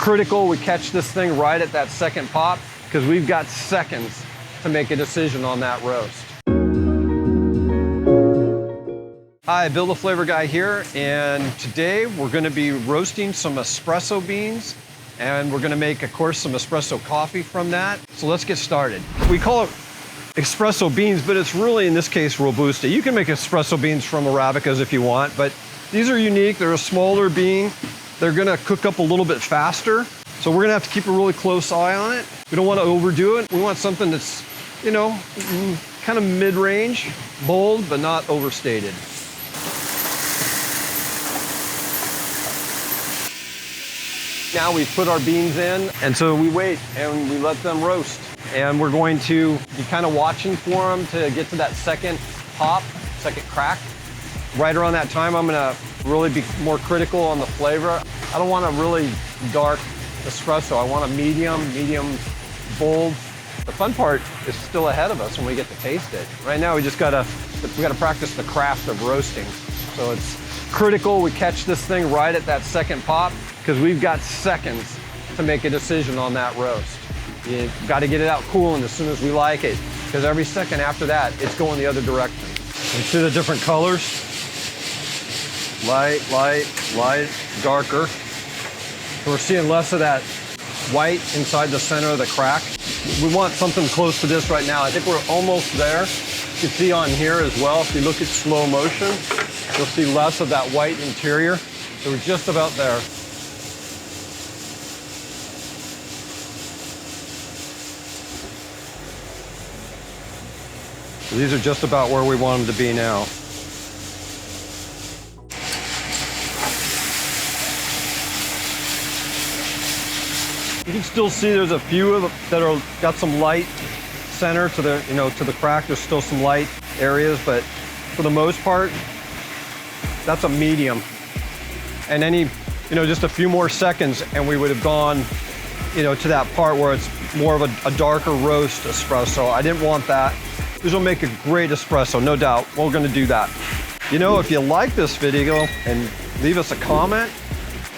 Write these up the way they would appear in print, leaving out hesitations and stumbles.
critical we catch this thing right at that second pop, because we've got seconds to make a decision on that roast. Hi, Bill the Flavor Guy here, and today we're going to be roasting some espresso beans, and we're going to make, of course, some espresso coffee from that. So let's get started. We call it espresso beans, but it's really, in this case, Robusta. You can make espresso beans from Arabicas if you want, but these are unique. They're a smaller bean. They're going to cook up a little bit faster, so we're going to have to keep a really close eye on it. We don't want to overdo it. We want something that's, you know, kind of mid-range, bold, but not overstated. Now we've put our beans in, and so we wait and we let them roast. And we're going to be kind of watching for them to get to that second pop, second crack. Right around that time, I'm gonna really be more critical on the flavor. I don't want a really dark espresso. I want a medium bold. The fun part is still ahead of us when we get to taste it. Right now, we gotta practice the craft of roasting. So it's critical we catch this thing right at that second pop, because we've got seconds to make a decision on that roast. You got to get it out cooling as soon as we like it, because every second after that, it's going the other direction. You see the different colors? Light, light, light, darker. So we're seeing less of that white inside the center of the crack. We want something close to this right now. I think we're almost there. You can see on here as well, if you look at slow motion, you'll see less of that white interior. So we're just about there. So these are just about where we want them to be now. You can still see there's a few of them that are got some light center to the, to the crack. There's still some light areas, but for the most part, that's a medium. And any, just a few more seconds and we would have gone, to that part where it's more of a darker roast espresso. I didn't want that. This will make a great espresso, no doubt. We're gonna do that. If you like this video and leave us a comment,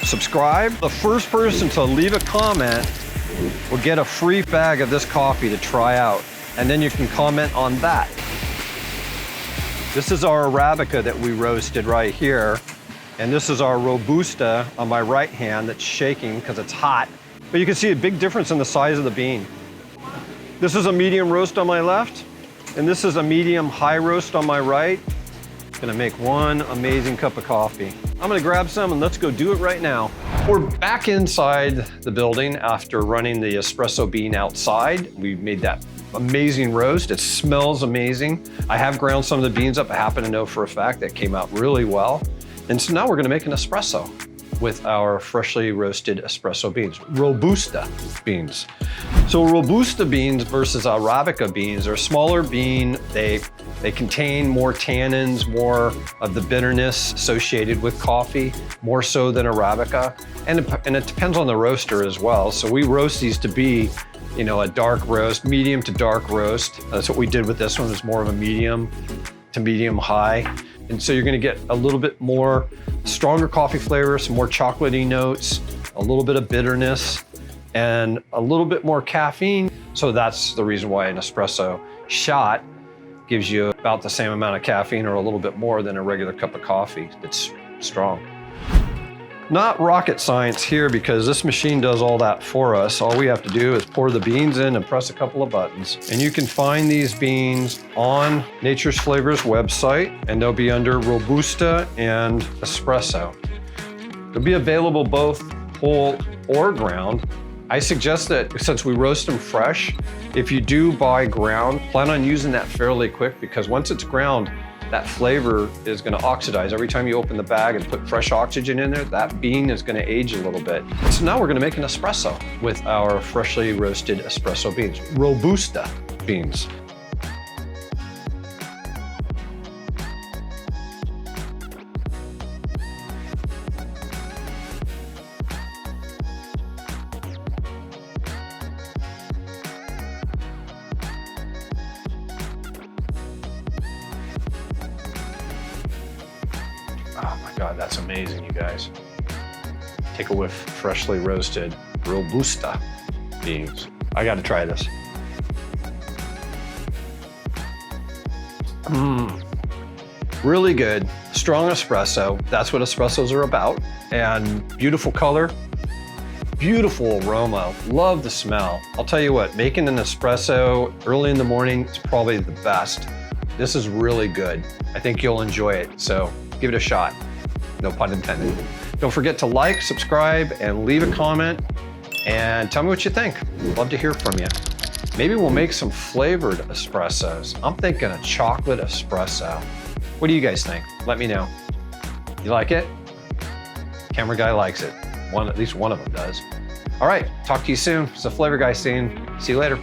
subscribe. The first person to leave a comment will get a free bag of this coffee to try out. And then you can comment on that. This is our Arabica that we roasted right here. And this is our Robusta on my right hand that's shaking because it's hot. But you can see a big difference in the size of the bean. This is a medium roast on my left. And this is a medium high roast on my right. Gonna make one amazing cup of coffee. I'm gonna grab some and let's go do it right now. We're back inside the building after running the espresso bean outside. We made that amazing roast. It smells amazing. I have ground some of the beans up. I happen to know for a fact that came out really well. And so now we're gonna make an espresso with our freshly roasted espresso beans, Robusta beans. So Robusta beans versus Arabica beans are a smaller bean. They contain more tannins, more of the bitterness associated with coffee, more so than Arabica. And it depends on the roaster as well. So we roast these to be, a dark roast, medium to dark roast. That's what we did with this one. It's more of a medium to medium high. And so you're gonna get a little bit more stronger coffee flavor, some more chocolatey notes, a little bit of bitterness, and a little bit more caffeine. So that's the reason why an espresso shot gives you about the same amount of caffeine or a little bit more than a regular cup of coffee that's strong. Not rocket science here, because this machine does all that for us. All we have to do is pour the beans in and press a couple of buttons. And you can find these beans on Nature's Flavors website, and they'll be under Robusta and Espresso. They'll be available both whole or ground. I suggest that since we roast them fresh, if you do buy ground, plan on using that fairly quick, because once it's ground, that flavor is gonna oxidize. Every time you open the bag and put fresh oxygen in there, that bean is gonna age a little bit. So now we're gonna make an espresso with our freshly roasted espresso beans, Robusta beans. Oh my God, that's amazing, you guys. Take a whiff, freshly roasted Robusta beans. I got to try this. Really good, strong espresso. That's what espressos are about. And beautiful color, beautiful aroma. Love the smell. I'll tell you what, making an espresso early in the morning is probably the best. This is really good. I think you'll enjoy it. So give it a shot. No pun intended. Don't forget to like, subscribe, and leave a comment. And tell me what you think. Love to hear from you. Maybe we'll make some flavored espressos. I'm thinking a chocolate espresso. What do you guys think? Let me know. You like it? Camera guy likes it. At least one of them does. All right, talk to you soon. It's the Flavor Guy scene. See you later.